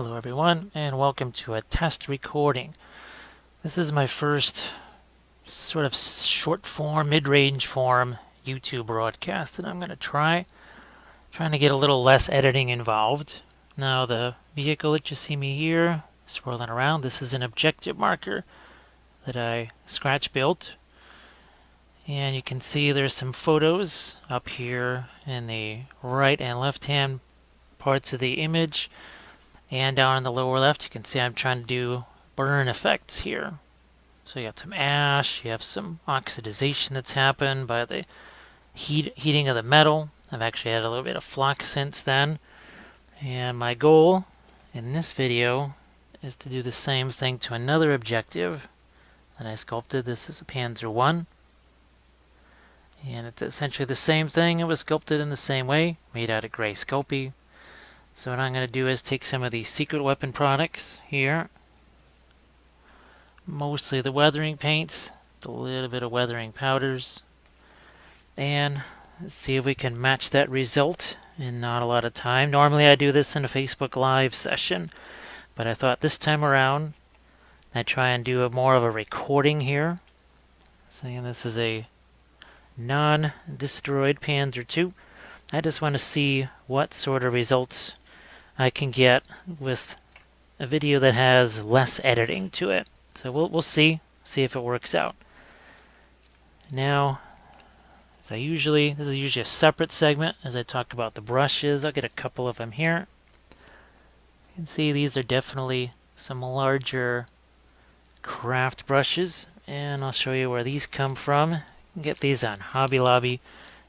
Hello everyone, and welcome to a test recording. This is my first sort of short form, mid-range form YouTube broadcast, and I'm going to trying to get a little less editing involved. Now the vehicle that you see me here swirling around, this is an objective marker that I scratch built. And you can see there's some photos up here in the right and left hand parts of the image. And down in the lower left, you can see I'm trying to do burn effects here. So you have some ash, you have some oxidization that's happened by the heating of the metal. I've actually had a little bit of flux since then. And my goal in this video is to do the same thing to another objective that I sculpted. This is a Panzer I. And it's essentially the same thing. It was sculpted in the same way, made out of gray Sculpey. So what I'm going to do is take some of these secret weapon products here, mostly the weathering paints, a little bit of weathering powders, and see if we can match that result in not a lot of time. Normally I do this in a Facebook Live session, but I thought this time around I'd try and do more of a recording here. So again, this is a non-destroyed Panzer II. I just want to see what sort of results I can get with a video that has less editing to it. So we'll see if it works out. Now, this is usually a separate segment as I talk about the brushes. I'll get a couple of them here. You can see these are definitely some larger craft brushes, and I'll show you where these come from. You can get these on Hobby Lobby,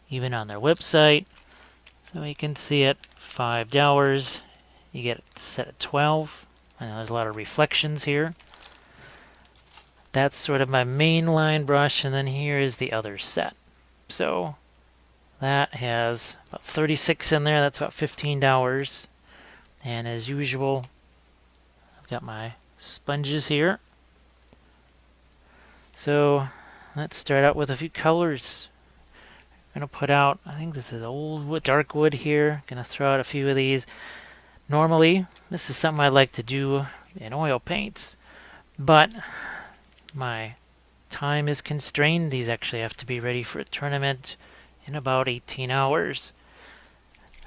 even on their website. So you can see it, $5. You get it set at 12. I know there's a lot of reflections here. That's sort of my main line brush, and then here is the other set. So that has about 36 in there. That's about $15. And as usual, I've got my sponges here. So let's start out with a few colors. I'm going to put out, I think this is old wood, dark wood here. Going to throw out a few of these. Normally, this is something I like to do in oil paints, but my time is constrained. These actually have to be ready for a tournament in about 18 hours.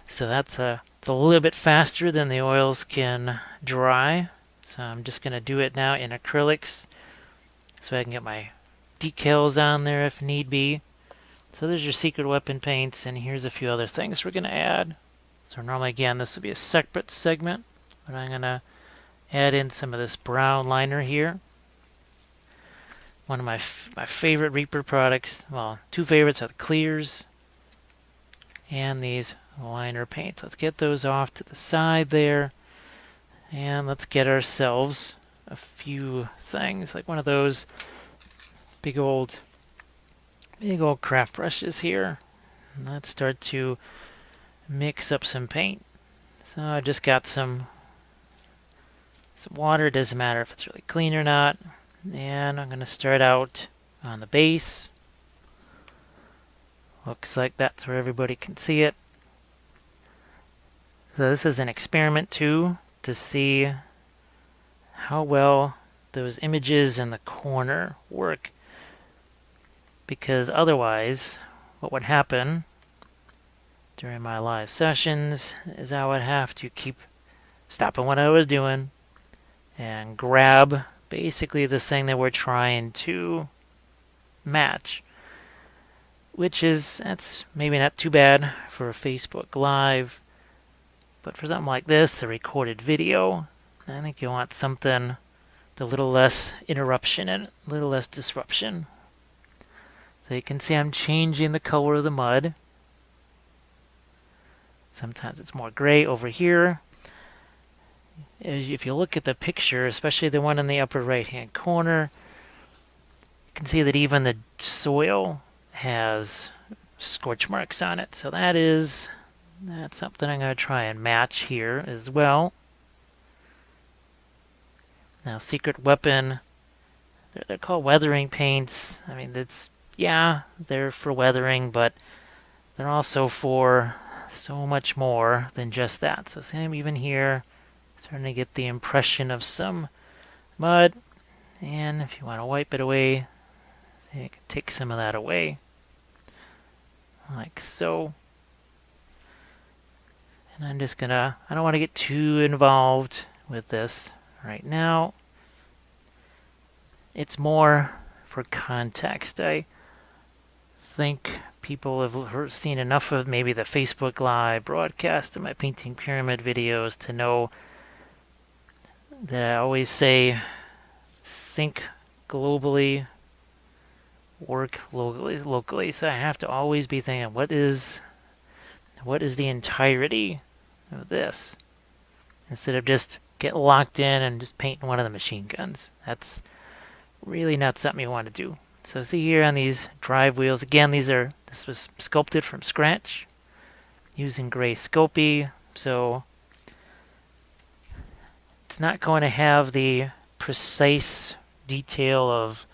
So it's a little bit faster than the oils can dry. So I'm just going to do it now in acrylics so I can get my decals on there if need be. So there's your secret weapon paints, and here's a few other things we're going to add. So normally, again, this would be a separate segment, but I'm going to add in some of this brown liner here. One of my favorite Reaper products, well, two favorites are the clears and these liner paints. Let's get those off to the side there, and let's get ourselves a few things, like one of those big old craft brushes here. And let's start to mix up some paint. So I just got some water. It doesn't matter if it's really clean or not. And I'm going to start out on the base. Looks like that's where everybody can see it. So this is an experiment too, to see how well those images in the corner work. Because otherwise, what would happen during my live sessions is I would have to keep stopping what I was doing and grab basically the thing that we're trying to match, that's maybe not too bad for a Facebook Live, but for something like this, a recorded video, I think you want something with a little less interruption and a little less disruption. So you can see I'm changing the color of the mud. Sometimes it's more gray over here. If you look at the picture, especially the one in the upper right-hand corner, you can see that even the soil has scorch marks on it. So that's something I'm going to try and match here as well. Now, secret weapon, they're called weathering paints. I mean, they're for weathering, but they're also for so much more than just that. So same even here. Starting to get the impression of some mud. And if you want to wipe it away, so you can take some of that away, like so. And I'm just gonna, I don't want to get too involved with this right now. It's more for context. I think people have seen enough of maybe the Facebook Live broadcast of my painting pyramid videos to know that I always say, think globally, work locally. So I have to always be thinking, what is the entirety of this? Instead of just get locked in and just painting one of the machine guns. That's really not something you want to do. So see here on these drive wheels, again, this was sculpted from scratch using gray Sculpey, so it's not going to have the precise detail of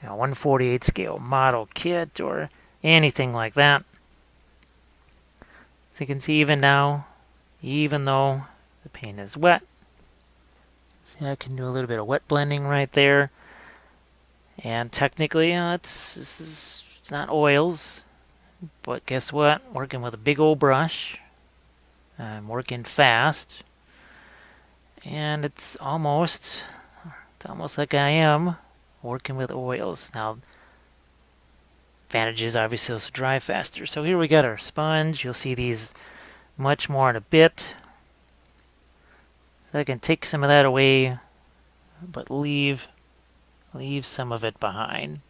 1/48 scale model kit or anything like that. So you can see even now, even though the paint is wet, see I can do a little bit of wet blending right there. And technically, it's not oils, but guess what? Working with a big old brush, I'm working fast, and it's almost like I am working with oils. Now, advantage is obviously it'll dry faster. So here we got our sponge. You'll see these much more in a bit. So I can take some of that away, but leave some of it behind.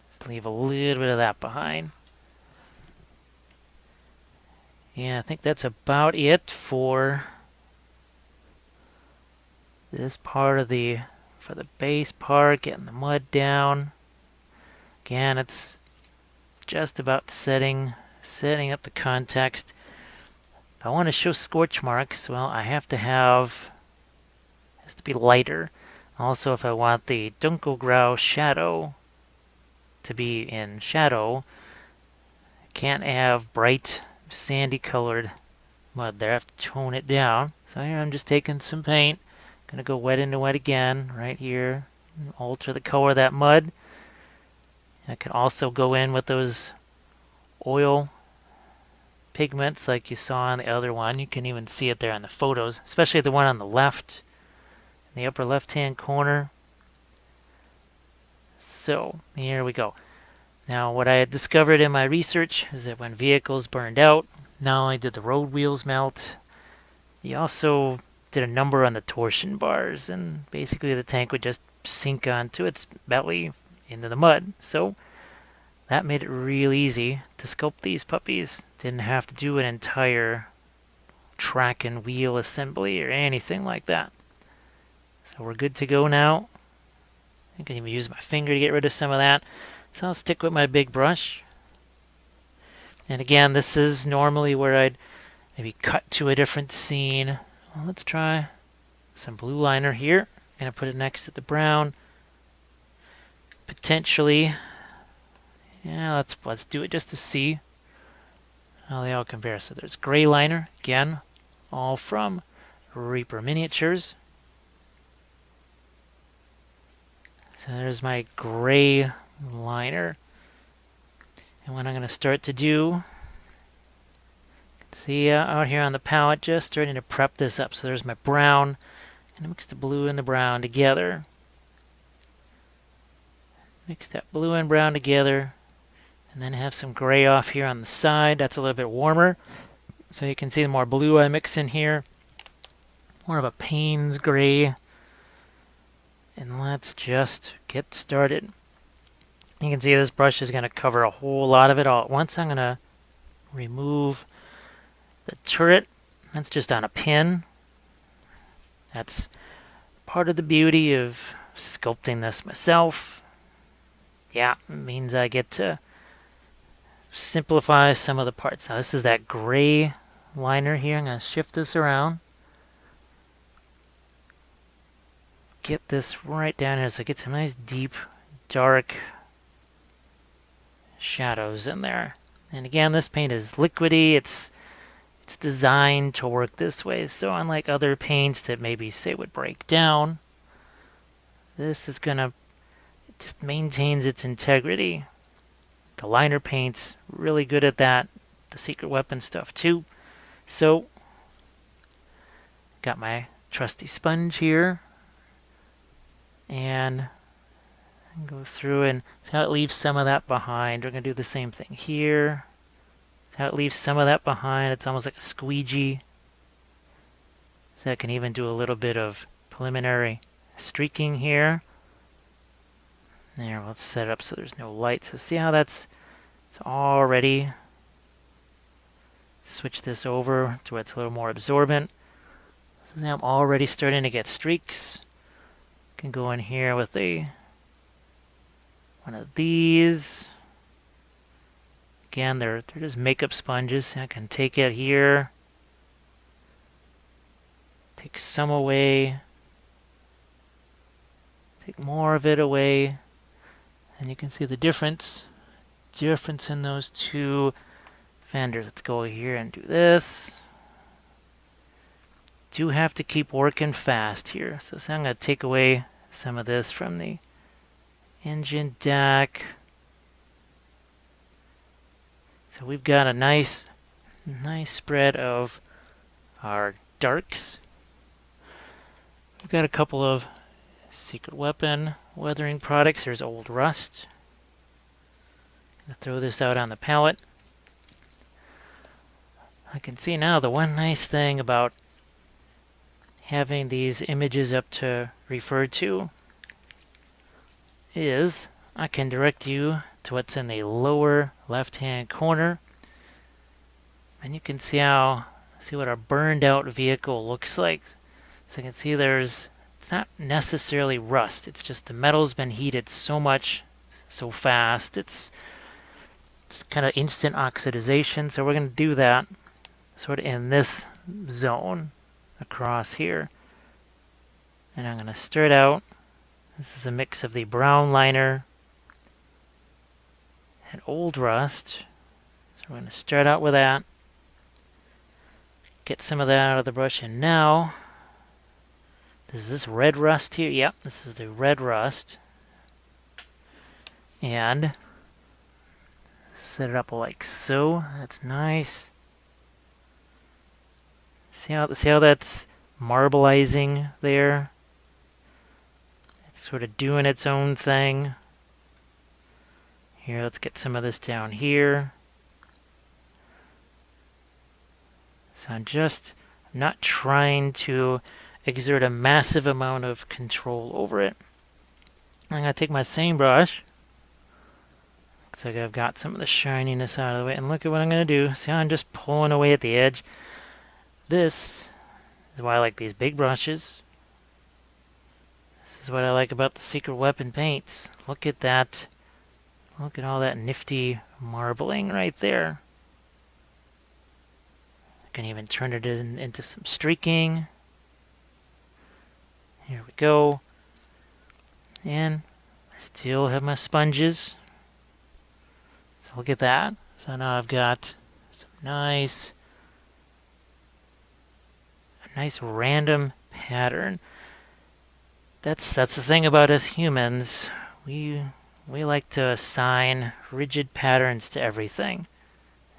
Just leave a little bit of that behind. Yeah, I think that's about it for this part of for the base part, getting the mud down. Again, it's just about setting up the context. If I want to show scorch marks, well, I have to have, it has to be lighter. Also, if I want the dunkelgrau shadow to be in shadow, I can't have bright sandy colored mud there. I have to tone it down. So here I'm just taking some paint. Gonna go wet into wet again right here. Alter the color of that mud. I can also go in with those oil pigments like you saw on the other one. You can even see it there in the photos, especially the one on the left, in the upper left-hand corner. So here we go. Now what I had discovered in my research is that when vehicles burned out, not only did the road wheels melt, they also did a number on the torsion bars, and basically the tank would just sink onto its belly into the mud. So that made it real easy to sculpt these puppies. Didn't have to do an entire track and wheel assembly or anything like that. So we're good to go now. I can even use my finger to get rid of some of that. So I'll stick with my big brush. And again, this is normally where I'd maybe cut to a different scene. Well, let's try some blue liner here. I'm going to put it next to the brown. Potentially, yeah, let's do it just to see how they all compare. So there's gray liner, again, all from Reaper Miniatures. So there's my gray liner. And what I'm going to start to do, see out here on the palette, just starting to prep this up. So there's my brown. I'm going to mix the blue and the brown together. Mix that blue and brown together. And then have some gray off here on the side. That's a little bit warmer. So you can see the more blue I mix in here. More of a Payne's gray. And let's just get started. You can see this brush is going to cover a whole lot of it all at once. I'm going to remove the turret. That's just on a pin. That's part of the beauty of sculpting this myself. Yeah, it means I get to simplify some of the parts. Now this is that gray liner here. I'm going to shift this around. Get this right down here so get some nice deep dark shadows in there. And again, this paint is liquidy. It's It's designed to work this way. So unlike other paints that maybe say would break down, this is gonna, it just maintains its integrity. The liner paint's really good at that. The secret weapon stuff too. So got my trusty sponge here, and go through and see how it leaves some of that behind. We're gonna do the same thing here. See how it leaves some of that behind. It's almost like a squeegee. So I can even do a little bit of preliminary streaking here. There, let's set it up so there's no light. So see how it's already. Switch this over to where it's a little more absorbent. So now I'm already starting to get streaks. Can go in here with one of these. Again, they're just makeup sponges. I can take it here. Take some away. Take more of it away. And you can see the difference in those two fenders. Let's go here and do this. Do have to keep working fast here. So I'm going to take away some of this from the engine deck. So we've got a nice spread of our darks. We've got a couple of secret weapon weathering products. There's Old Rust. I'm gonna throw this out on the palette. I can see now the one nice thing about having these images up to refer to is I can direct you to what's in the lower left-hand corner, and you can see what our burned out vehicle looks like. So you can see it's not necessarily rust, it's just the metal's been heated so much, so fast, it's kind of instant oxidization. So we're going to do that sort of in this zone across here. And I'm going to stir it out. This is a mix of the brown liner and Old Rust. So we're going to start out with that. Get some of that out of the brush, and now is this red rust here? Yep, this is the red rust. And set it up like so. That's nice. See how that's marbleizing there? It's sort of doing its own thing. Here, let's get some of this down here. So I'm not trying to exert a massive amount of control over it. I'm going to take my same brush. Looks like I've got some of the shininess out of the way. And look at what I'm going to do. See how I'm just pulling away at the edge? This is why I like these big brushes. This is what I like about the secret weapon paints. Look at that. Look at all that nifty marbling right there. I can even turn it into some streaking. Here we go. And I still have my sponges. So look at that. So now I've got some nice random pattern. That's the thing about us humans. We like to assign rigid patterns to everything.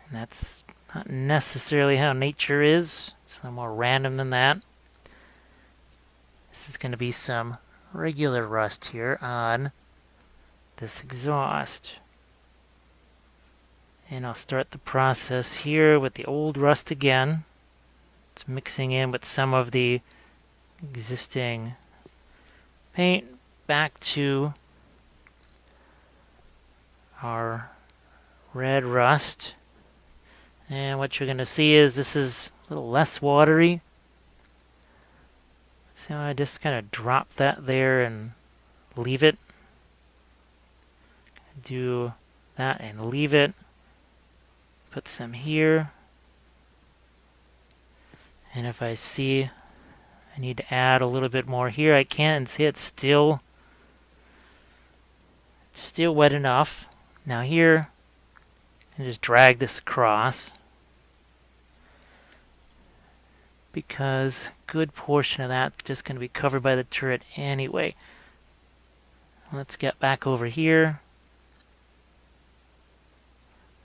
And that's not necessarily how nature is. It's a little more random than that. This is going to be some regular rust here on this exhaust. And I'll start the process here with the Old Rust again. It's mixing in with some of the existing paint back to our red rust. And what you're going to see is this is a little less watery. See how I just kind of drop that there and leave it. Do that and leave it. Put some here. And if I see I need to add a little bit more here, I can, and see it's still wet enough. Now here, I can just drag this across. because a good portion of that's just going to be covered by the turret anyway. Let's get back over here.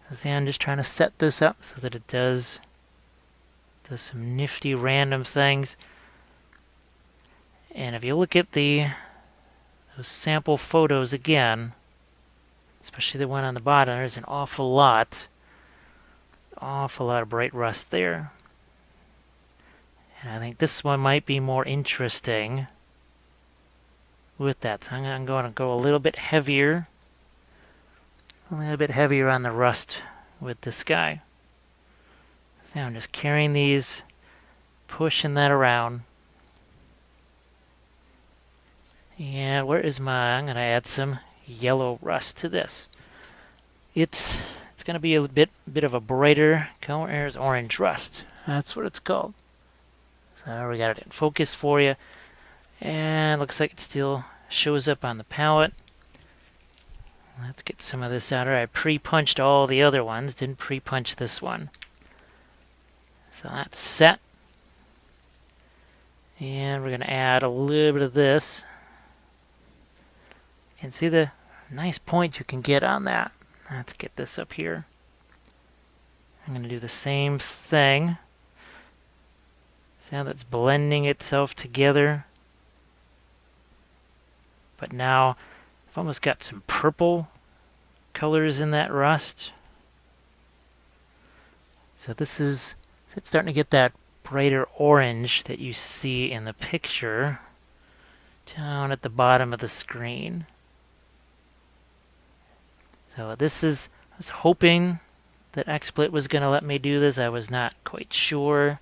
So see, I'm just trying to set this up so that it does some nifty random things. And if you look at those sample photos again, especially the one on the bottom, there's an awful lot of bright rust there. And I think this one might be more interesting with that. So I'm going to go a little bit heavier. A little bit heavier on the rust with this guy. So I'm just carrying these, pushing that around. And where is I'm going to add some yellow rust to this. It's going to be a bit of a brighter color. There's orange rust. That's what it's called. So we got it in focus for you. And looks like it still shows up on the palette. Let's get some of this out. I pre-punched all the other ones, didn't pre-punch this one. So that's set. And we're going to add a little bit of this. You can see the nice point you can get on that. Let's get this up here. I'm going to do the same thing. See how that's blending itself together? But now I've almost got some purple colors in that rust. So it's starting to get that brighter orange that you see in the picture down at the bottom of the screen. So I was hoping that XSplit was going to let me do this. I was not quite sure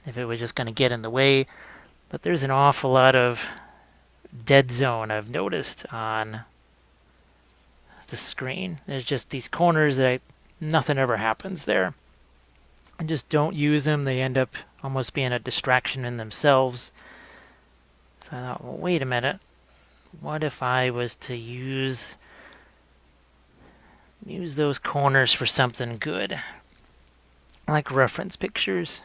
if it was just going to get in the way. But there's an awful lot of dead zone I've noticed on the screen. There's just these corners that nothing ever happens there. I just don't use them. They end up almost being a distraction in themselves. So I thought, well, wait a minute. What if I was to use those corners for something good? Like reference pictures.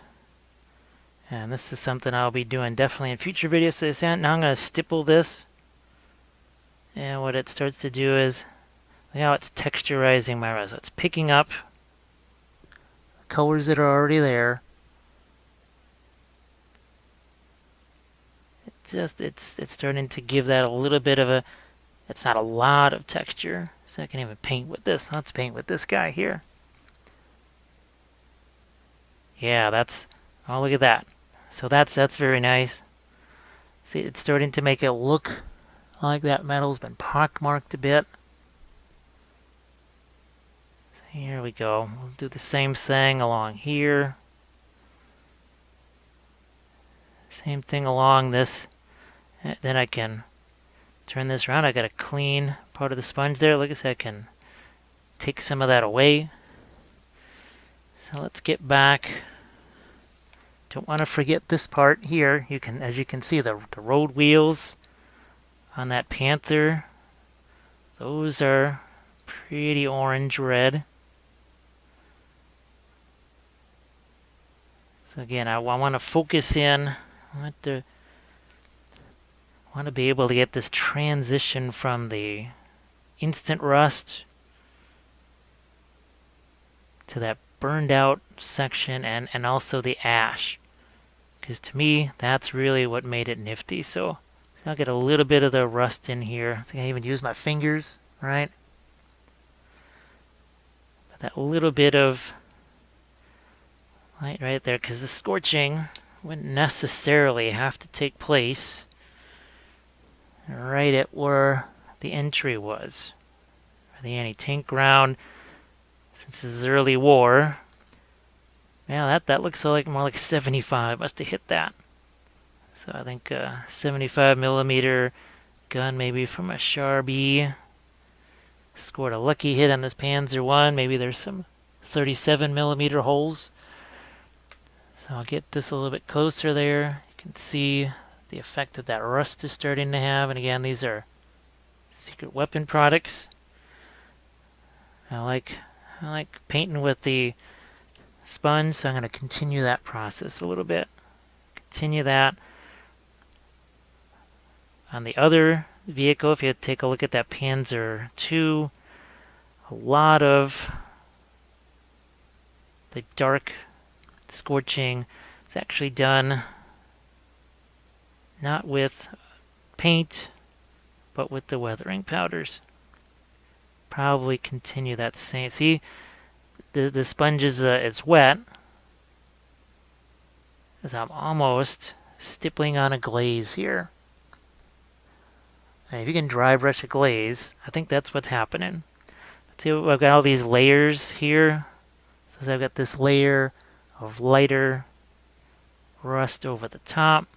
And this is something I'll be doing definitely in future videos. So now I'm going to stipple this. And what it starts to do is, look how it's texturizing my resin. It's picking up colors that are already there. It's starting to give that a little bit of a, it's not a lot of texture. So I can even paint with this. Let's paint with this guy here. Yeah, oh, look at that. So that's very nice. See, it's starting to make it look like that metal's been pockmarked a bit. So here we go. We'll do the same thing along here. Same thing along this. Then I can turn this around. I got a clean part of the sponge there. Like I said, I can take some of that away. So let's get back. Don't want to forget this part here. As you can see, the road wheels on that Panther, those are pretty orange red. So again, I want to focus in. I want to be able to get this transition from the instant rust to that burned out section and also the ash. Because to me, that's really what made it nifty. So I'll get a little bit of the rust in here. I think I even use my fingers, right? But that little bit of light right there, because the scorching wouldn't necessarily have to take place right at where the entry was. The anti-tank ground, since this is early war. Yeah, that looks like more like 75. Must have hit that. So I think 75 millimeter gun, maybe from a Sharpie. Scored a lucky hit on this Panzer I. Maybe there's some 37 millimeter holes. So I'll get this a little bit closer there. You can see the effect that rust is starting to have. And again, these are secret weapon products. I like painting with the sponge, so I'm going to continue that process a little bit. Continue that. On the other vehicle, if you take a look at that Panzer II, a lot of the dark scorching is actually done not with paint, but with the weathering powders. Probably continue that same. See, the sponge is it's wet, as I'm almost stippling on a glaze here. And if you can dry brush a glaze, I think that's what's happening. See, I've got all these layers here. So I've got this layer of lighter rust over the top.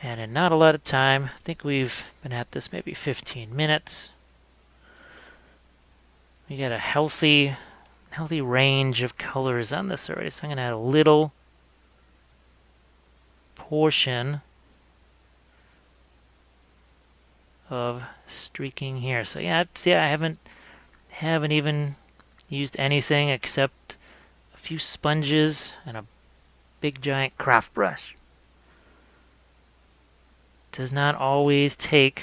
And in not a lot of time, I think we've been at this maybe 15 minutes. We got a healthy range of colors on this already. So I'm going to add a little portion of streaking here. So yeah, see, I haven't even used anything except a few sponges and a big giant craft brush. Does not always take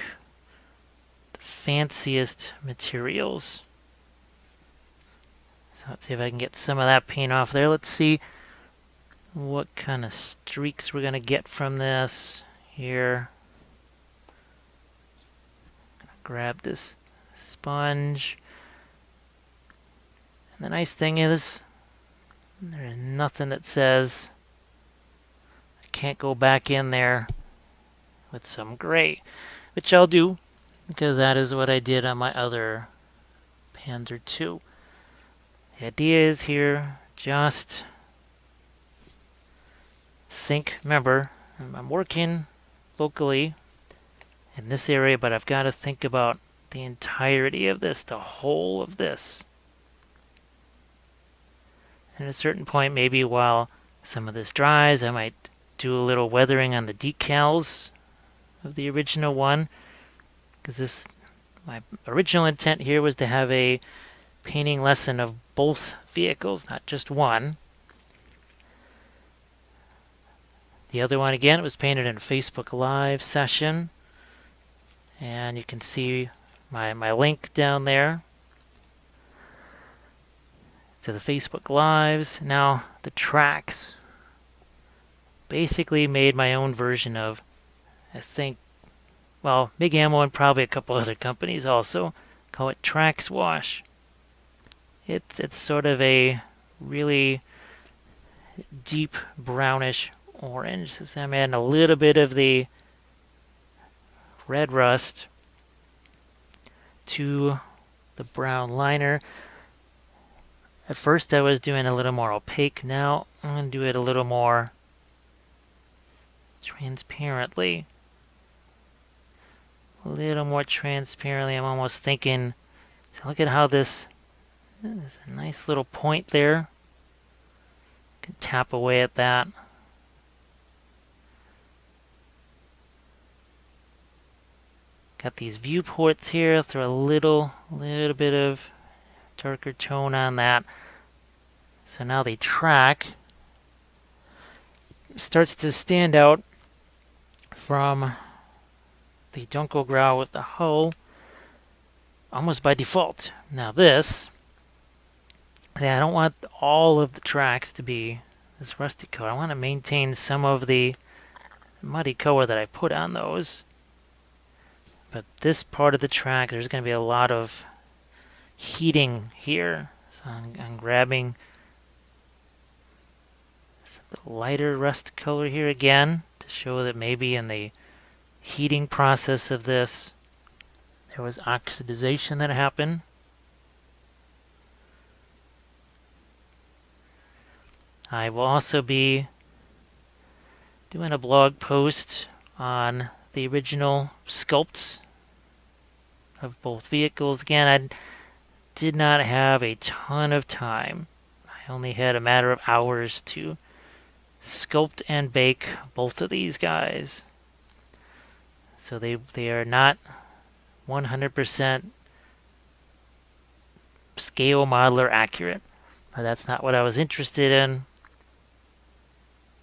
the fanciest materials. So let's see if I can get some of that paint off there. Let's see what kind of streaks we're going to get from this here. Grab this sponge. And the nice thing is, there's nothing that says I can't go back in there with some gray, which I'll do because that is what I did on my other Panzer II. The idea is here, just think, remember, I'm working locally in this area, but I've got to think about the entirety of this, the whole of this. And at a certain point, maybe while some of this dries, I might do a little weathering on the decals of the original one, because my original intent here was to have a painting lesson of both vehicles, not just one. The other one, again, it was painted in a Facebook Live session. And you can see my link down there to the Facebook Lives. Now, the tracks. Basically made my own version of, I think, well, Mig Ammo and probably a couple other companies also call it Tracks Wash. It's sort of a really deep brownish orange. So I'm adding a little bit of the red rust to the brown liner. At first I was doing a little more opaque. Now I'm going to do it a little more transparently. A little more transparently. I'm almost thinking, so look at how there's a nice little point there. You can tap away at that. Got these viewports here. Throw a little bit of darker tone on that. So now the track starts to stand out from the Dunkelgrau with the hull almost by default. Now this, I don't want all of the tracks to be this rusty color. I want to maintain some of the muddy color that I put on those. But this part of the track, there's going to be a lot of heating here. So I'm grabbing some lighter rust color here again to show that maybe in the heating process of this, there was oxidization that happened. I will also be doing a blog post on the original sculpts of both vehicles. Again, I did not have a ton of time. I only had a matter of hours to sculpt and bake both of these guys. So they are not 100% scale modeler accurate. But that's not what I was interested in,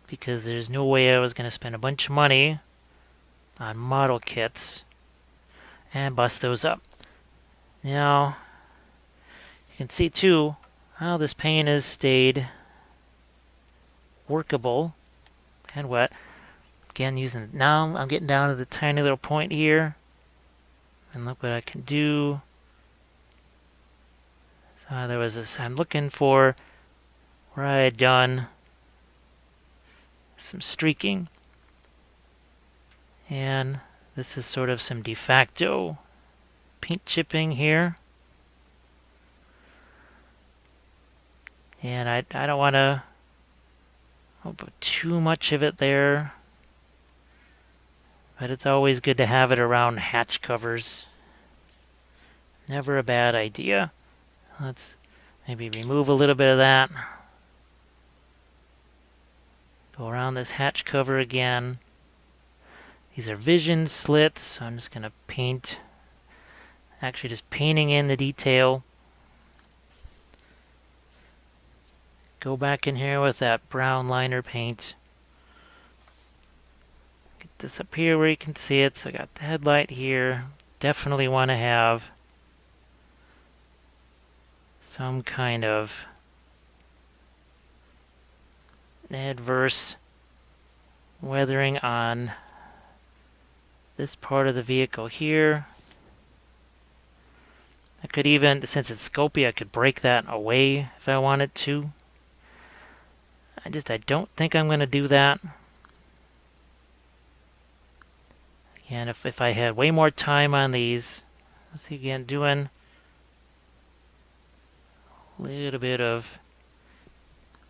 because there's no way I was going to spend a bunch of money on model kits and bust those up. Now, you can see too how this paint has stayed workable and wet. Again, now I'm getting down to the tiny little point here, and look what I can do. So there was this, I'm looking for where I had done some streaking, and this is sort of some de facto paint chipping here. And I don't want to put too much of it there, but it's always good to have it around hatch covers. Never a bad idea. Let's maybe remove a little bit of that. Go around this hatch cover again. These are vision slits, so I'm just going to paint, actually just painting in the detail. Go back in here with that brown liner paint. Get this up here where you can see it. So I got the headlight here. Definitely want to have some kind of adverse weathering on this part of the vehicle here. I could even, since it's scopy, I could break that away if I wanted to. I don't think I'm going to do that. And if I had way more time on these, let's see again, doing a little bit of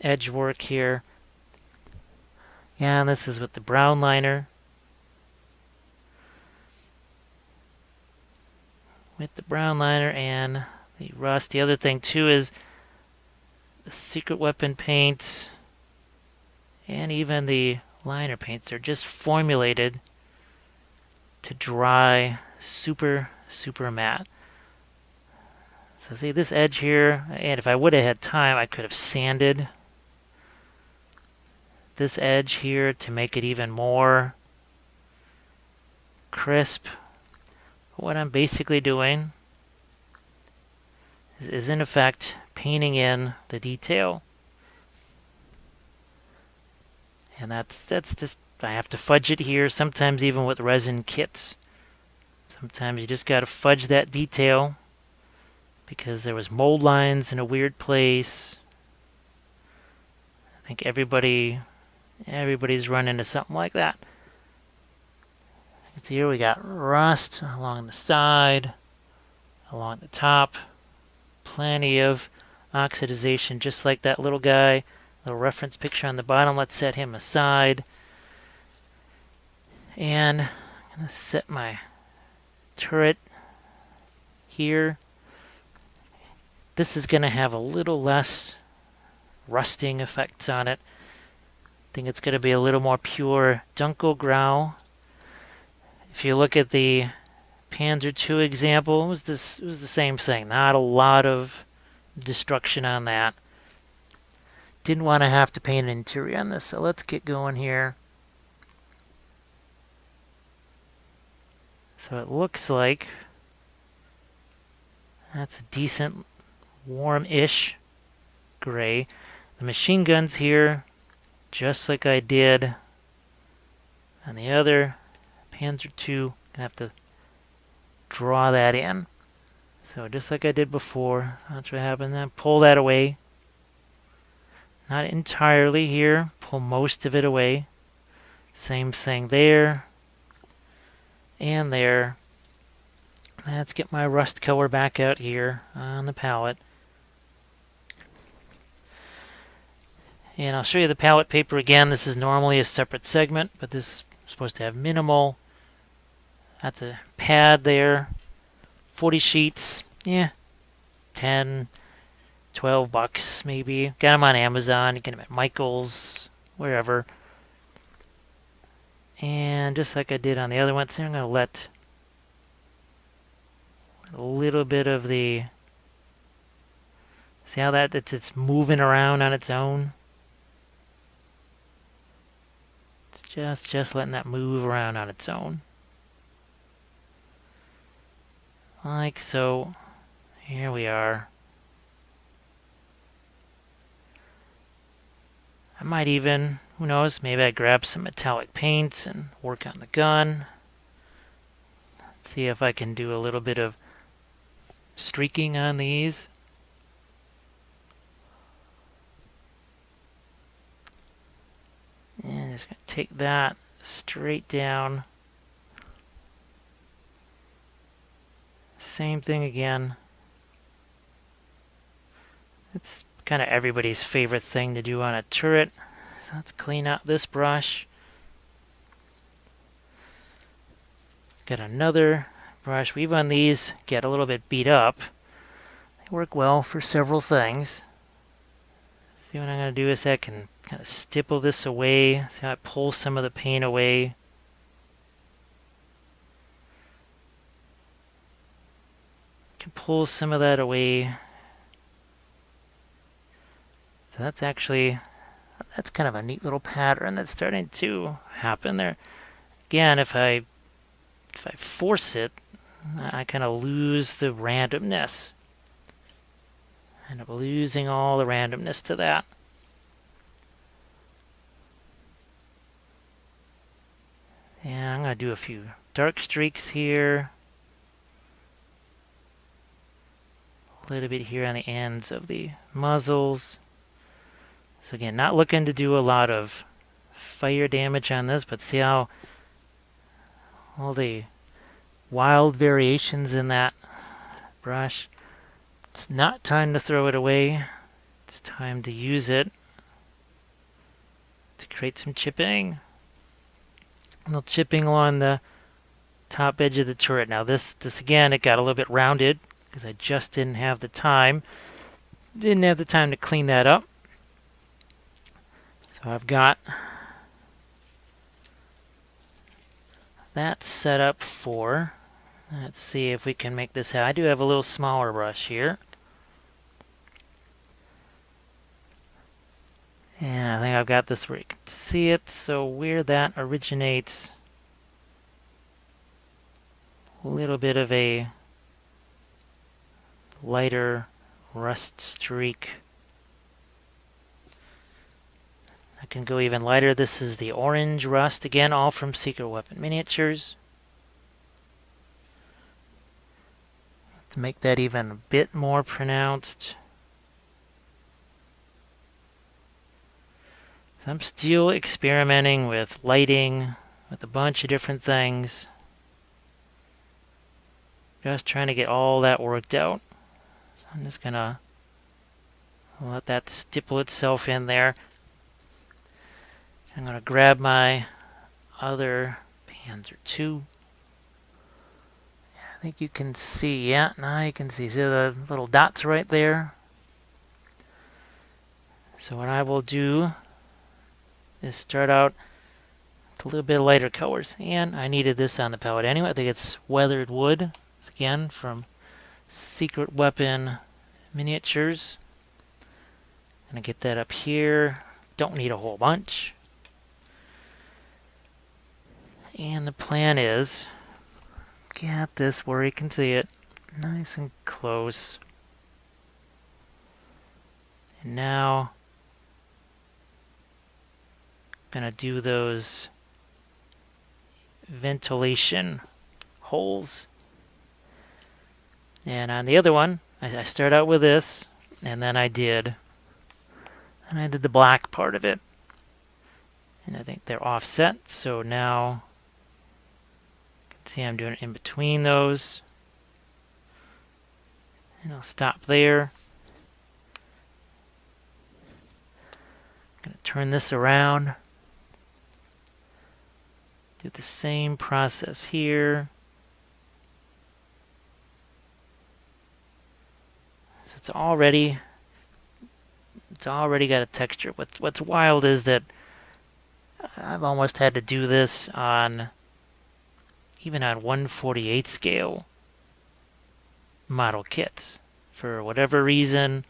edge work here. Yeah, and this is with the brown liner. With the brown liner and the rust. The other thing too is the secret weapon paints and even the liner paints. They're just formulated to dry super matte. So see this edge here, and if I would have had time, I could have sanded this edge here to make it even more crisp. What I'm basically doing is in effect painting in the detail. And that's just, I have to fudge it here, sometimes even with resin kits. Sometimes you just got to fudge that detail because there was mold lines in a weird place. I think everybody's run into something like that. So here we got rust along the side, along the top, plenty of oxidization, just like that little guy. Little reference picture on the bottom. Let's set him aside. And I'm going to set my turret here. This is going to have a little less rusting effects on it. I think it's going to be a little more pure Dunkelgrau. If you look at the Panzer II it was the same thing. Not a lot of destruction on that. Didn't want to have to paint an interior on this, so let's get going here. So it looks like that's a decent warm-ish gray. The machine guns here, just like I did on the other Panzer II, gonna have to draw that in. So just like I did before, that's what happened. Then pull that away. Not entirely here. Pull most of it away. Same thing there and there. Let's get my rust color back out here on the palette. And I'll show you the palette paper again. This is normally a separate segment, but this is supposed to have minimal. That's a pad there. 40 sheets. Yeah. 10, 12 bucks maybe. Got them on Amazon. You get them at Michael's, wherever. And just like I did on the other one, so I'm going to let a little bit of the See how that it's moving around on its own? It's just letting that move around on its own. Like so. Here we are. I might even, who knows, maybe I grab some metallic paints and work on the gun. See if I can do a little bit of streaking on these. And just going to take that straight down. Same thing again. It's kind of everybody's favorite thing to do on a turret. So let's clean out this brush. Got another brush. We've on these get a little bit beat up. They work well for several things. See what I'm going to do is I can kind of stipple this away. See how I pull some of the paint away. Can pull some of that away. So that's kind of a neat little pattern that's starting to happen there. Again, if I force it, I kind of lose the randomness. End up losing all the randomness to that. And I'm going to do a few dark streaks here. A little bit here on the ends of the muzzles. So again, not looking to do a lot of fire damage on this, but see how all the wild variations in that brush. It's not time to throw it away. It's time to use it to create some chipping. A little chipping along the top edge of the turret. Now this again, it got a little bit rounded because I just didn't have the time. Didn't have the time to clean that up. So I've got that set up for, let's see if we can make this. I do have a little smaller brush here. And I think I've got this where you can see it. So where that originates, a little bit of a lighter rust streak. I can go even lighter. This is the orange rust, again, all from Secret Weapon Miniatures. Let's make that even a bit more pronounced. So I'm still experimenting with lighting, with a bunch of different things. Just trying to get all that worked out. So I'm just going to let that stipple itself in there. I'm going to grab my other Panzer II. I think you can see, yeah, now you can see the little dots right there. So what I will do is start out with a little bit of lighter colors. And I needed this on the palette anyway. I think it's weathered wood. It's again from Secret Weapon Miniatures. Gonna get that up here. Don't need a whole bunch. And the plan is, get this where you can see it nice and close. And now, gonna do those ventilation holes. And on the other one, I start out with this, and then I did the black part of it. And I think they're offset, so now you can see I'm doing it in between those. And I'll stop there. I'm going to turn this around. Do the same process here. So it's already got a texture. What's wild is that I've almost had to do this on even on 1/48 scale model kits. For whatever reason,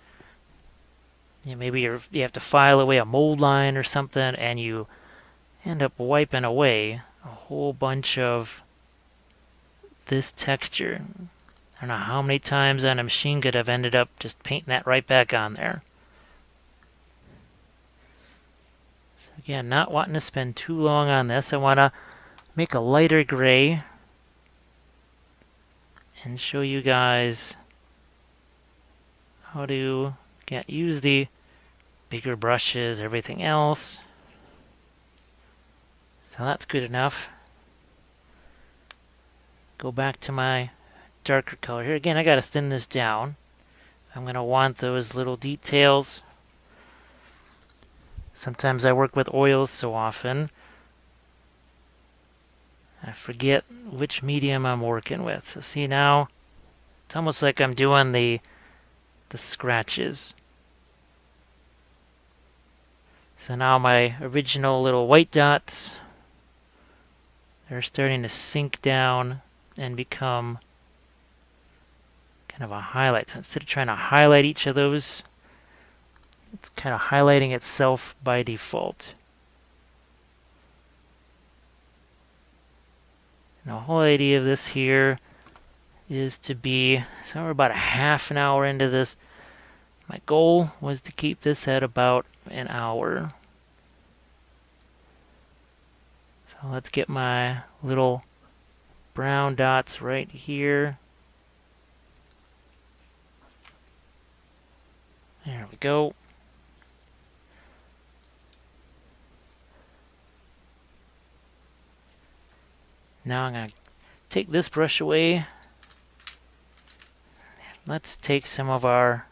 maybe you have to file away a mold line or something, and you end up wiping away a whole bunch of this texture. I don't know how many times on a machine could have ended up just painting that right back on there. So again, not wanting to spend too long on this. I want to make a lighter gray and show you guys how to use the bigger brushes, everything else. So that's good enough. Go back to my darker color here. Again, I got to thin this down. I'm going to want those little details. Sometimes I work with oils so often I forget which medium I'm working with. So see now, it's almost like I'm doing the scratches. So now my original little white dots, they're starting to sink down and become kind of a highlight. So instead of trying to highlight each of those, it's kind of highlighting itself by default. And the whole idea of this here is to be, so we're about a half an hour into this. My goal was to keep this at about an hour. So let's get my little brown dots right here. There we go. Now I'm going to take this brush away. Let's take some of our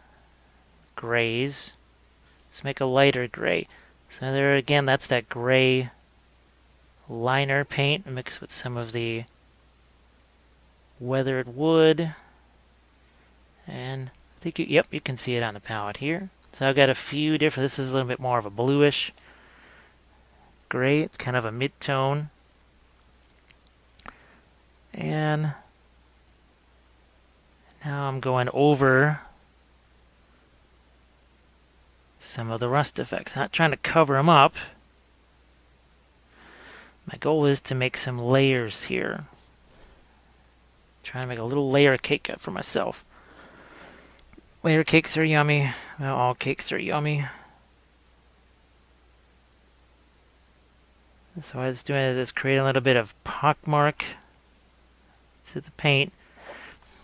grays. Let's make a lighter gray. So there again, that's that gray liner paint mixed with some of the weathered wood. And I think, yep, you can see it on the palette here. So I've got a few different, this is a little bit more of a bluish gray. It's kind of a mid-tone. And now I'm going over some of the rust effects. Not trying to cover them up. My goal is to make some layers here. Trying to make a little layer cake for myself. Layer cakes are yummy. Well, all cakes are yummy. So what I was doing is just creating a little bit of pockmark to the paint.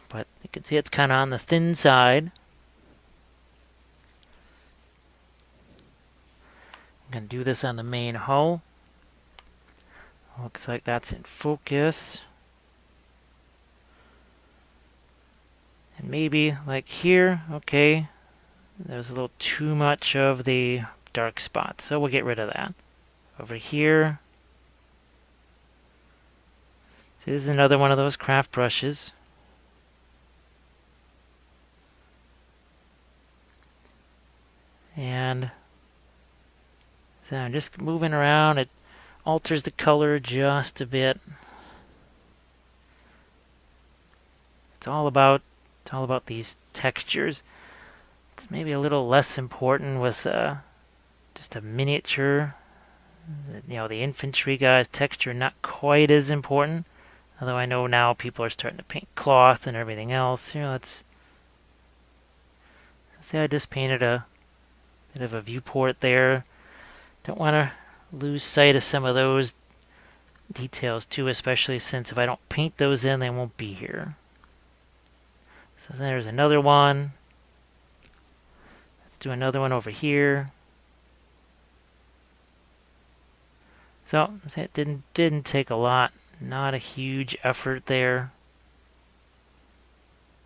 But you can see it's kind of on the thin side. I'm going to do this on the main hull. Looks like that's in focus. And maybe like here, okay, there's a little too much of the dark spot, so we'll get rid of that. Over here, so this is another one of those craft brushes. And so I'm just moving around. It alters the color just a bit. It's all about these textures. It's maybe a little less important with just a miniature. You know, the infantry guys, texture not quite as important. Although I know now people are starting to paint cloth and everything else. You know, let's say I just painted a bit of a viewport there. Don't want to lose sight of some of those details too, especially since if I don't paint those in, they won't be here. So there's another one. Let's do another one over here. So it didn't take a lot. Not a huge effort there.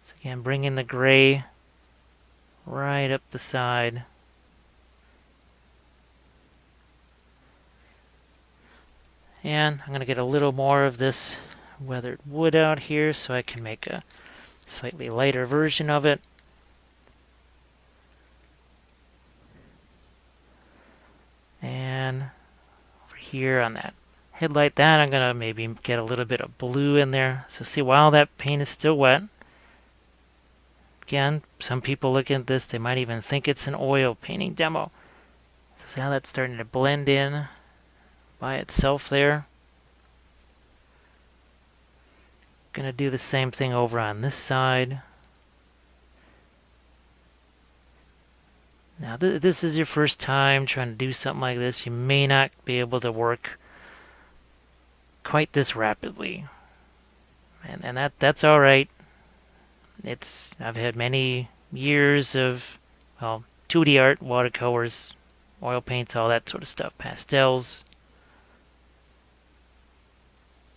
So again, bringing the gray right up the side. And I'm going to get a little more of this weathered wood out here so I can make a slightly lighter version of it. And over here on that headlight, that I'm going to maybe get a little bit of blue in there. So see, while that paint is still wet, Again, some people look at this, they might even think it's an oil painting demo. So see how that's starting to blend in by itself there? Gonna do the same thing over on this side. Now this is your first time trying to do something like this. You may not be able to work quite this rapidly. And that's alright. I've had many years of, well, 2D art, watercolors, oil paints, all that sort of stuff, pastels.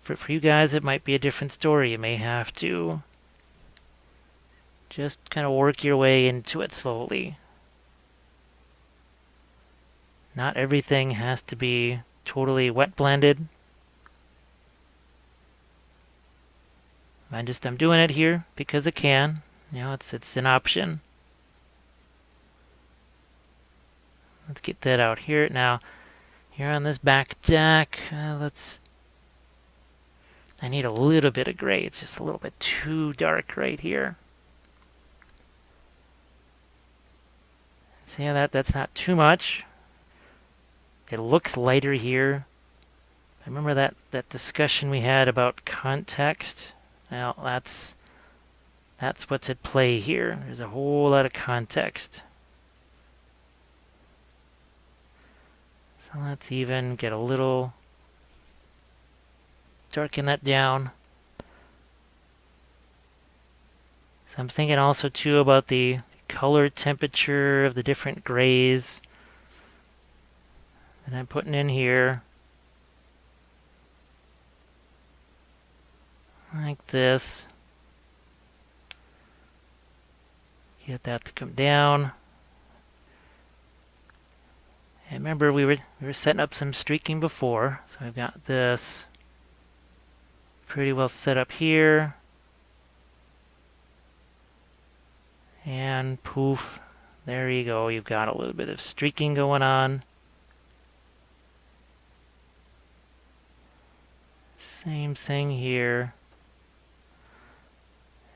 For you guys, it might be a different story. You may have to just kind of work your way into it slowly. Not everything has to be totally wet blended. I'm doing it here because it can. You know, it's an option. Let's get that out here now. Here on this back deck, I need a little bit of gray. It's just a little bit too dark right here. See how that's not too much. It looks lighter here. I remember that discussion we had about context. Now that's what's at play here. There's a whole lot of context. So let's even get a little, darken that down. So I'm thinking also too about the color temperature of the different grays that I'm putting in here. Like this. Get that to come down. And remember we were setting up some streaking before, so I've got this pretty well set up here. And poof, there you go. You've got a little bit of streaking going on. Same thing here.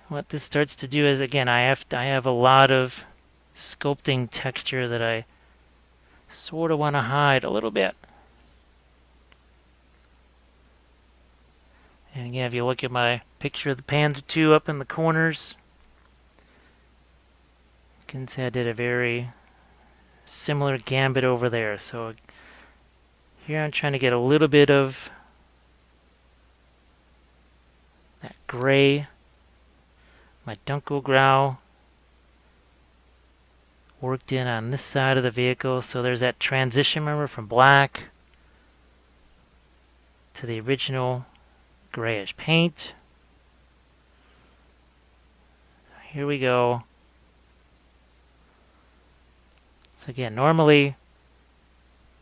What this starts to do is, again, I have a lot of sculpting texture that I sort of want to hide a little bit. And again, if you look at my picture of the Panda 2 up in the corners, you can see I did a very similar gambit over there. So here I'm trying to get a little bit of that gray, my Dunkelgrau worked in on this side of the vehicle. So there's that transition, remember, from black to the original grayish paint. Here we go. So again, normally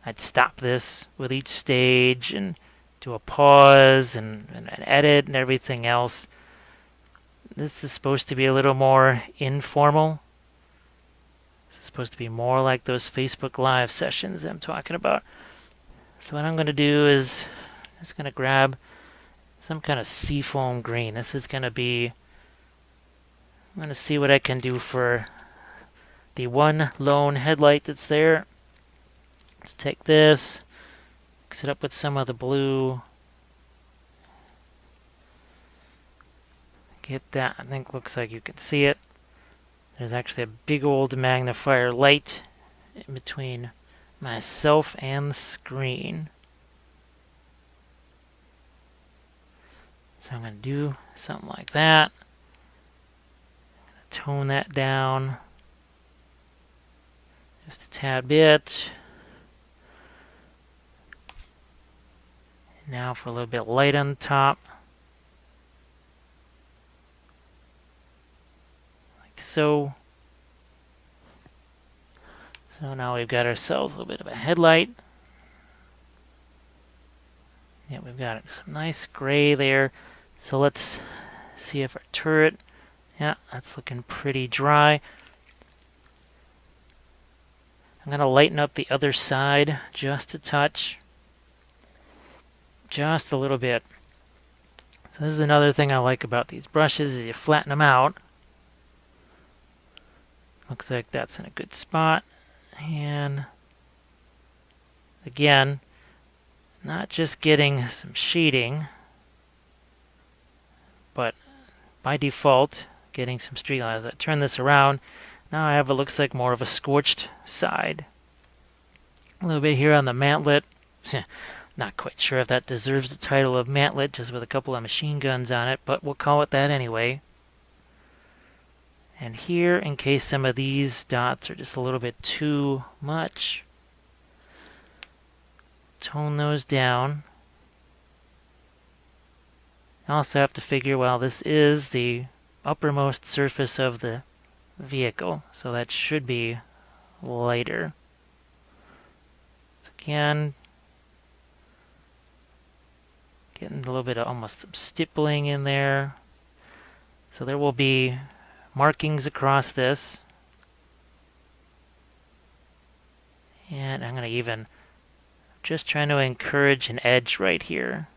I'd stop this with each stage and do a pause and edit and everything else. This is supposed to be a little more informal. This is supposed to be more like those Facebook Live sessions I'm talking about. So what I'm going to do is just going to grab some kind of seafoam green. This is going to be, I'm going to see what I can do for the one lone headlight that's there. Let's take this, mix it up with some of the blue. Get that, I think looks like you can see it. There's actually a big old magnifier light in between myself and the screen. So I'm going to do something like that. I'm going to tone that down just a tad bit. Now for a little bit light on the top. Like so. So now we've got ourselves a little bit of a headlight. Yeah, we've got some nice gray there. So let's see if our turret, yeah, that's looking pretty dry. I'm going to lighten up the other side just a touch. Just a little bit. So this is another thing I like about these brushes is you flatten them out. Looks like that's in a good spot. And again, not just getting some shading, but by default, getting some street lines. I turn this around. Now I have what looks like more of a scorched side. A little bit here on the mantlet. Not quite sure if that deserves the title of mantlet, just with a couple of machine guns on it, but we'll call it that anyway. And here, in case some of these dots are just a little bit too much, tone those down. I also have to figure, well, this is the uppermost surface of the vehicle, so that should be lighter. So again, getting a little bit of almost some stippling in there. So there will be markings across this. And I'm going to even just trying to encourage an edge right here.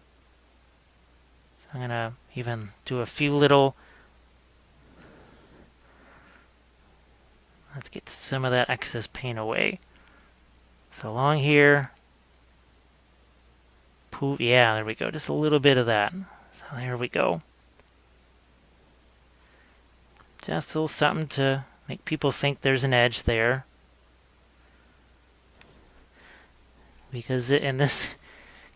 So I'm going to even do a few little. Let's get some of that excess paint away. So along here. Poof, yeah, there we go. Just a little bit of that. So there we go. Just a little something to make people think there's an edge there. Because in this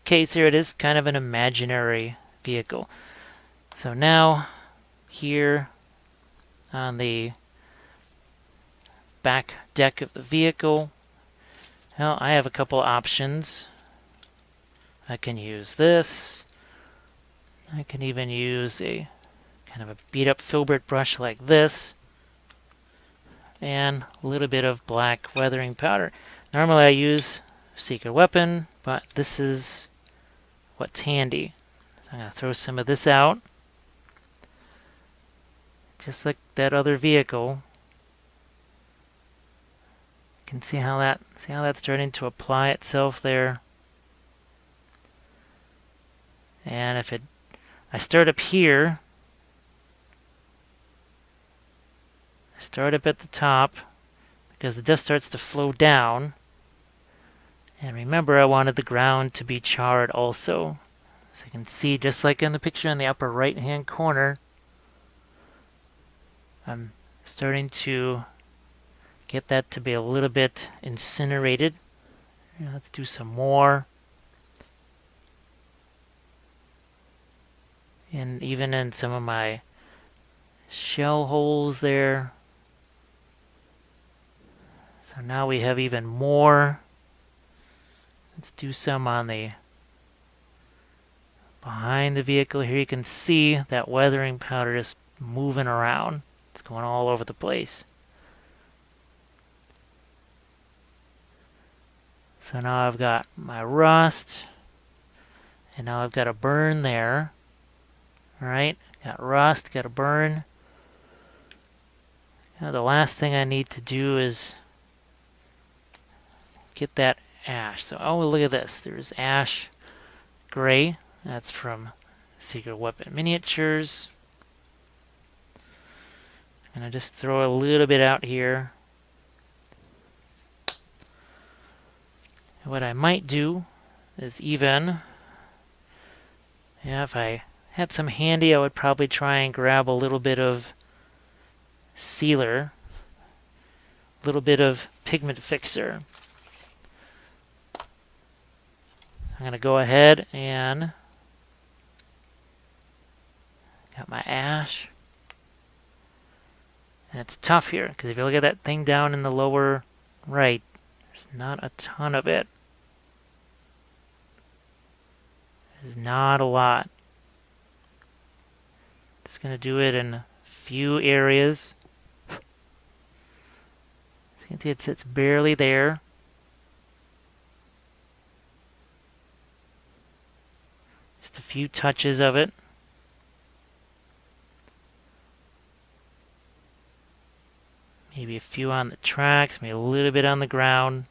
case here, it is kind of an imaginary vehicle. So now, here on the back deck of the vehicle, well, I have a couple options. I can use this. I can even use a kind of a beat up filbert brush like this. And a little bit of black weathering powder. Normally I use secret weapon, but this is what's handy. So I'm going to throw some of this out. Just like that other vehicle. You can see how that's starting to apply itself there. And if I start up here, I start up at the top because the dust starts to flow down. And remember, I wanted the ground to be charred also. So you can see, just like in the picture in the upper right hand corner, I'm starting to get that to be a little bit incinerated. Let's do some more. And even in some of my shell holes there. So now we have even more. Let's do some on the behind the vehicle. Here you can see that weathering powder just moving around. It's going all over the place. So now I've got my rust. And now I've got a burn there. Alright, got rust, got a burn. Now the last thing I need to do is get that ash. So, oh, look at this. There's ash gray. That's from Secret Weapon Miniatures. I'm going to just throw a little bit out here. And what I might do is even, if I had some handy, I would probably try and grab a little bit of sealer, a little bit of pigment fixer. I'm going to go ahead and got my ash. And it's tough here, because if you look at that thing down in the lower right, there's not a ton of it. There's not a lot. Just going to do it in a few areas. So you can see it's barely there. Just a few touches of it. Maybe a few on the tracks, maybe a little bit on the ground.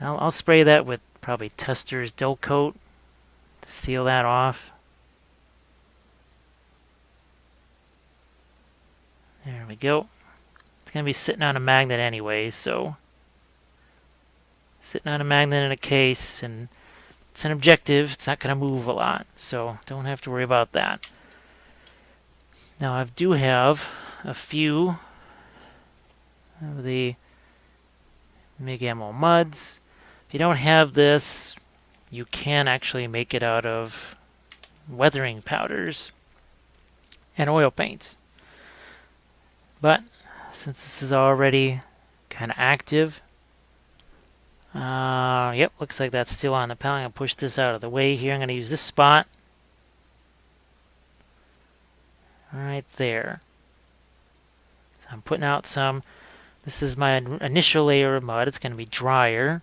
I'll spray that with probably Tester's Dull Coat to seal that off. There we go. It's going to be sitting on a magnet anyway, so sitting on a magnet in a case, and it's an objective. It's not going to move a lot, so don't have to worry about that. Now I do have a few of the Mig Ammo muds. If you don't have this, you can actually make it out of weathering powders and oil paints. But since this is already kind of active, yep, looks like that's still on the palette. I'm going to push this out of the way here. I'm going to use this spot right there. So I'm putting out some. This is my initial layer of mud. It's going to be drier.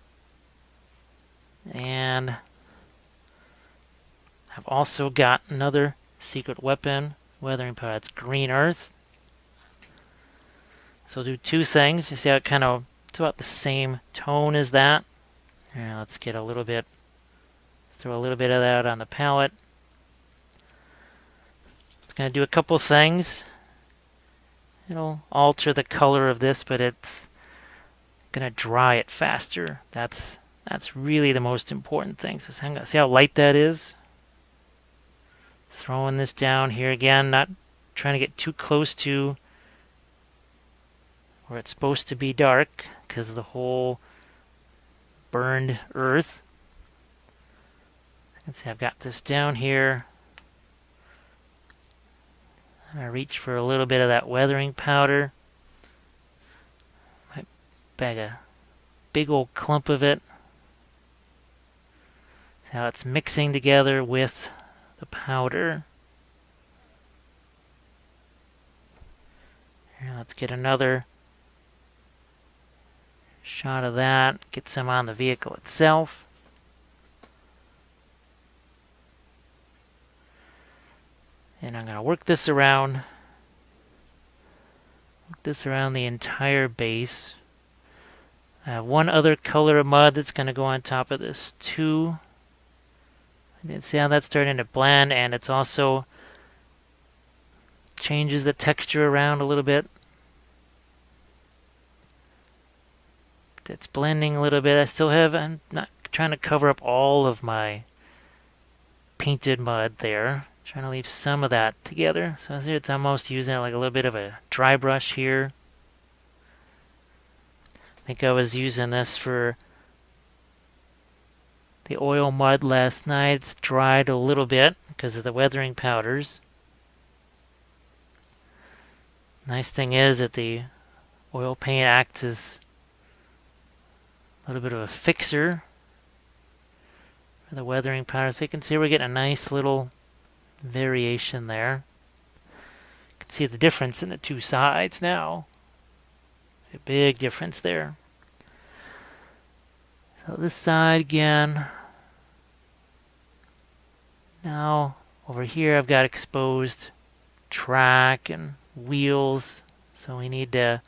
And I've also got another secret weapon weathering powder. It's green earth. So I'll do two things. You see how it's about the same tone as that. And let's get a little bit, throw a little bit of that on the palette. It's going to do a couple things. It'll alter the color of this, but it's going to dry it faster. That's really the most important thing. So see how light that is? Throwing this down here again, not trying to get too close to where it's supposed to be dark because of the whole burned earth. You can see I've got this down here. And I reach for a little bit of that weathering powder. Might bag a big old clump of it. See how it's mixing together with the powder. Here, let's get another shot of that. Get some on the vehicle itself. And I'm going to work this around the entire base. I have one other color of mud that's going to go on top of this too. You can see how that's starting to blend, and it's also changes the texture around a little bit. It's blending a little bit. I'm not trying to cover up all of my painted mud there. Trying to leave some of that together. So see, it's almost using it like a little bit of a dry brush here. I think I was using this for the oil mud last night. It's dried a little bit because of the weathering powders. Nice thing is that the oil paint acts as a little bit of a fixer for the weathering powder. So you can see we're getting a nice little variation there. You can see the difference in the two sides now. A big difference there. So this side again. Now over here I've got exposed track and wheels, so we need to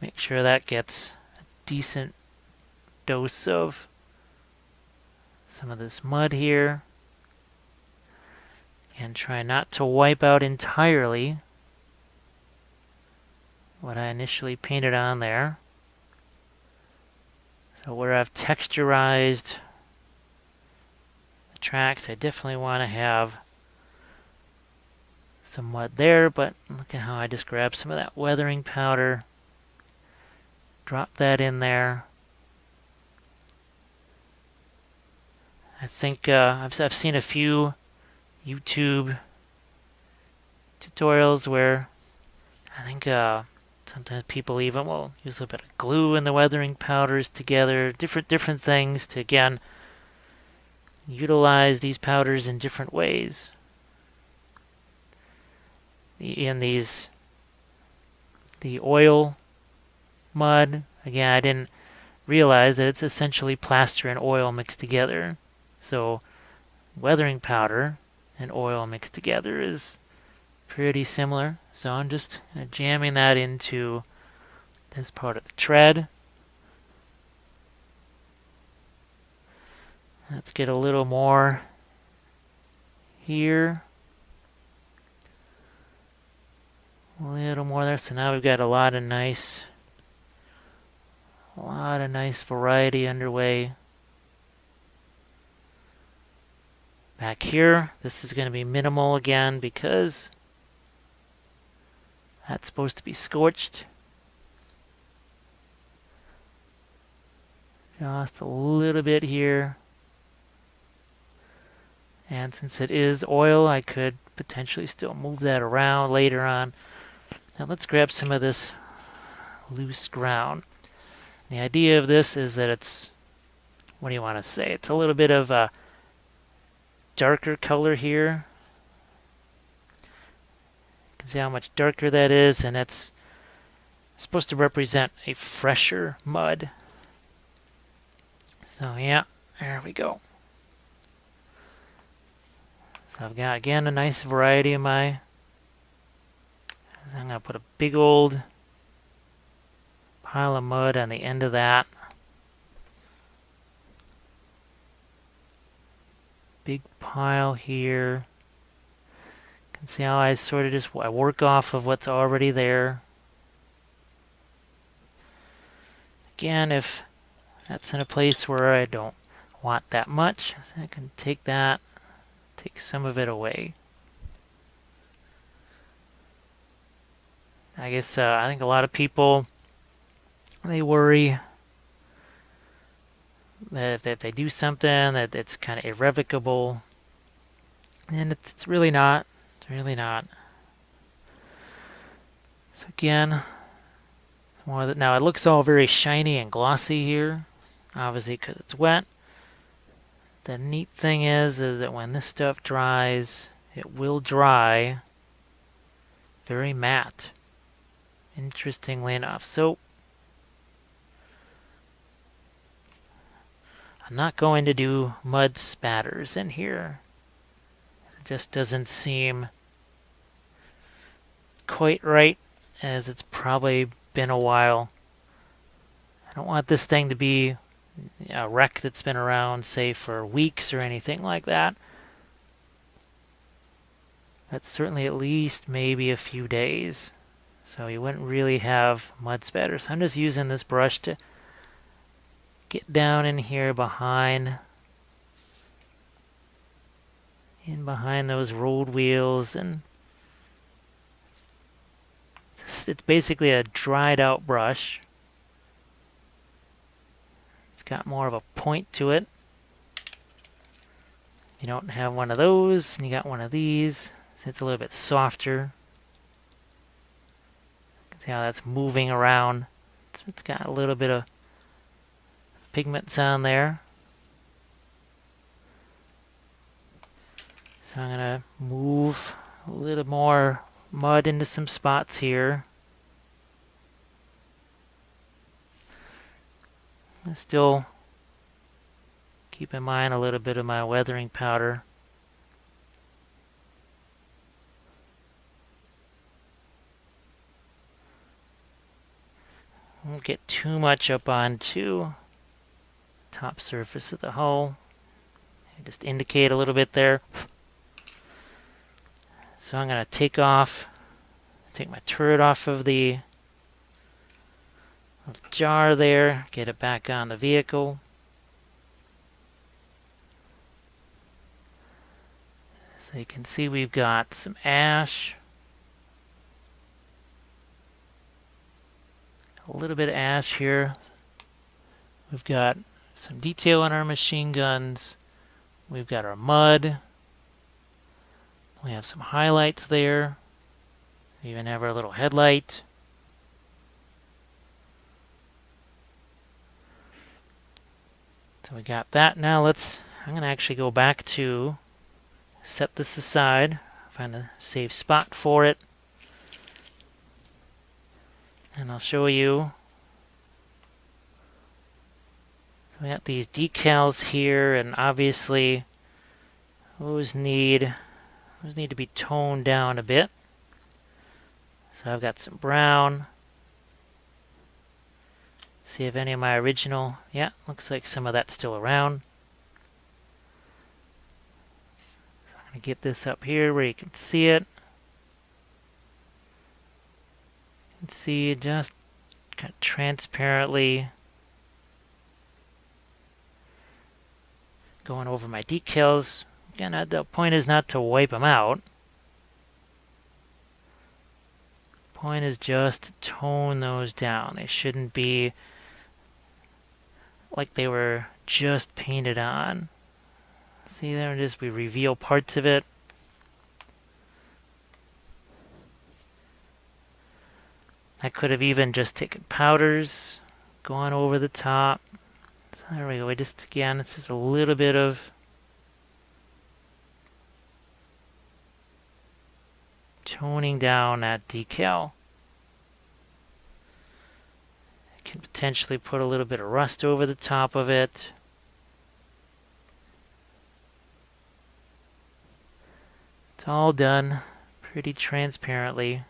make sure that gets a decent dose of some of this mud here. And try not to wipe out entirely what I initially painted on there. So where I've texturized the tracks, I definitely want to have some mud there, but look at how I just grabbed some of that weathering powder, drop that in there. I think I've seen a few YouTube tutorials where I think sometimes people even will use a little bit of glue and the weathering powders together, different things to again utilize these powders in different ways. The oil mud, again, I didn't realize that it's essentially plaster and oil mixed together. So weathering powder and oil mixed together is pretty similar. So I'm just jamming that into this part of the tread. Let's get a little more here. A little more there. So now we've got a lot of nice variety underway. Back here, this is going to be minimal again because that's supposed to be scorched. Just a little bit here. And since it is oil, I could potentially still move that around later on. Now let's grab some of this loose ground. The idea of this is that it's, what do you want to say? It's a little bit of a darker color here. You can see how much darker that is, and it's supposed to represent a fresher mud. So yeah, there we go. So I've got, again, a nice variety of my... So I'm going to put a big old pile of mud on the end of that. Big pile here. You can see how I sort of just work off of what's already there. Again, if that's in a place where I don't want that much, so I can take that, take some of it away. I guess I think a lot of people, they worry that if they do something that it's kind of irrevocable, and it's really not. It's really not. So again, now it looks all very shiny and glossy here, obviously because it's wet. The neat thing is that when this stuff dries, it will dry very matte, interestingly enough. So I'm not going to do mud spatters in here. It just doesn't seem quite right, as it's probably been a while. I don't want this thing to be a wreck that's been around, say, for weeks or anything like that. That's certainly at least maybe a few days. So you wouldn't really have mud spatters. I'm just using this brush to get down in here behind those rolled wheels, and it's basically a dried out brush. It's got more of a point to it. You don't have one of those, and you got one of these, so it's a little bit softer. You can see how that's moving around. It's got a little bit of pigments on there. So I'm going to move a little more mud into some spots here. I still keep in mind a little bit of my weathering powder. Won't get too much up onto top surface of the hull. Just indicate a little bit there. So I'm going to take my turret off of the jar there, get it back on the vehicle. So you can see we've got some ash, a little bit of ash here. We've got some detail on our machine guns. We've got our mud. We have some highlights there. We even have our little headlight. So we got that. Now I'm going to actually go back to set this aside, find a safe spot for it, and I'll show you. So we got these decals here, and obviously those need to be toned down a bit. So I've got some brown. See if any of my original, yeah, looks like some of that's still around. So I'm going to get this up here where you can see it. Let's see, just kind of transparently going over my decals. Again, the point is not to wipe them out. Point is just to tone those down. They shouldn't be like they were just painted on. See there, just we reveal parts of it. I could have even just taken powders, gone over the top. So there we go. We just, again, it's just a little bit of toning down that decal. I can potentially put a little bit of rust over the top of it. It's all done pretty transparently.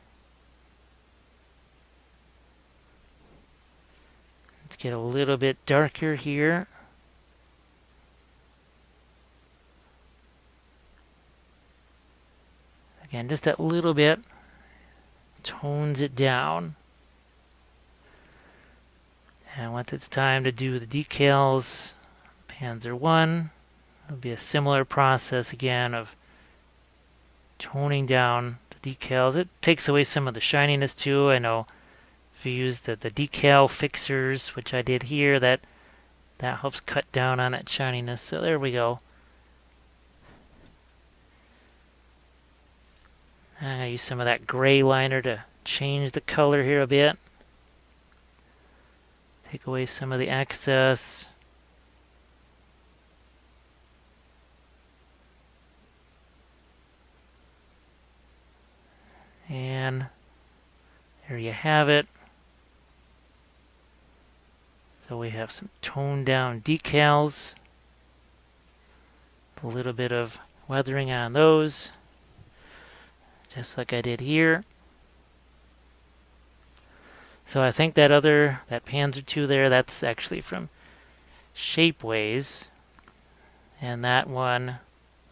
Let's get a little bit darker here. Again, just that little bit tones it down. And once it's time to do the decals, Panzer 1, it'll be a similar process again of toning down the decals. It takes away some of the shininess too. I know if you use the decal fixers, which I did here, that helps cut down on that shininess. So there we go. I'm going to use some of that gray liner to change the color here a bit. Take away some of the excess. And there you have it. So we have some toned down decals. A little bit of weathering on those, just like I did here. So I think that Panzer II there, that's actually from Shapeways. And that one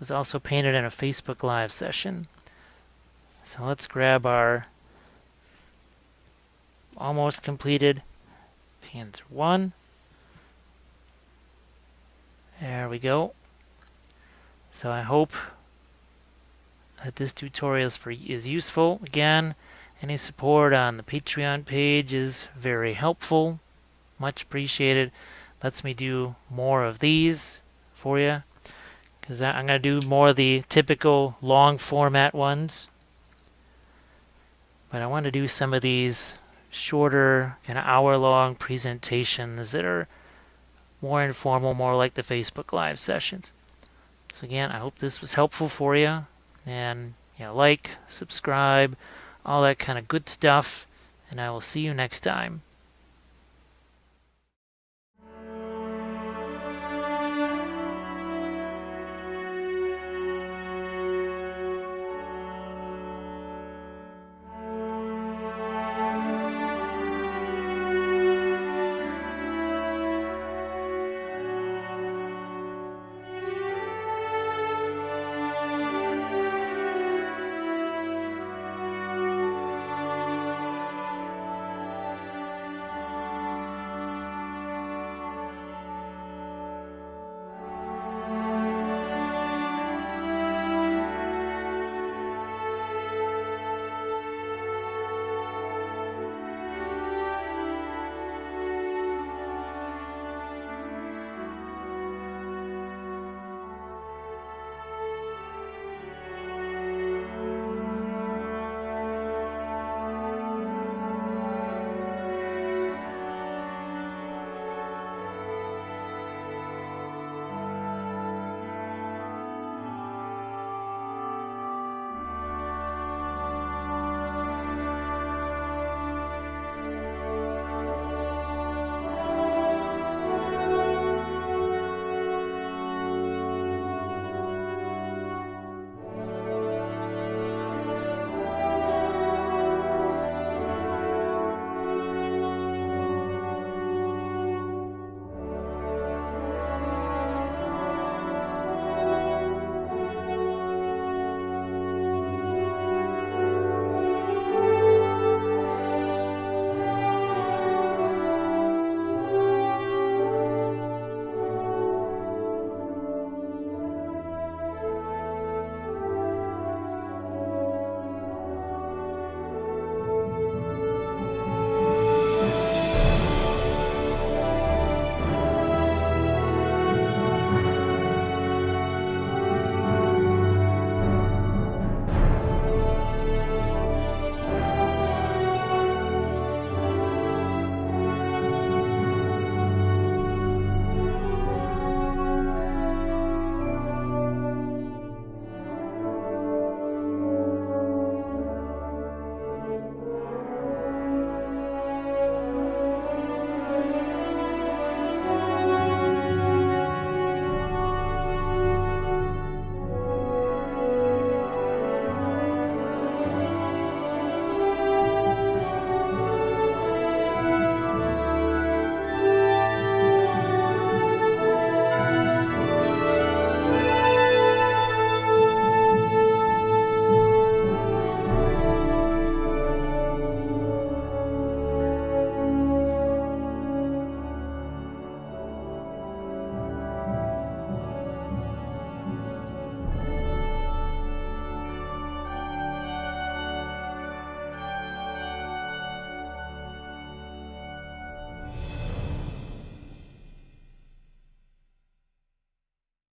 was also painted in a Facebook Live session. So let's grab our almost completed Panzer 1. There we go. So I hope that this tutorial is useful. Again, any support on the Patreon page is very helpful. Much appreciated. Lets me do more of these for you. Because I'm going to do more of the typical long format ones. But I want to do some of these shorter, kind of hour-long presentations that are more informal, more like the Facebook Live sessions. So again, I hope this was helpful for you. And like, subscribe, all that kind of good stuff. And I will see you next time.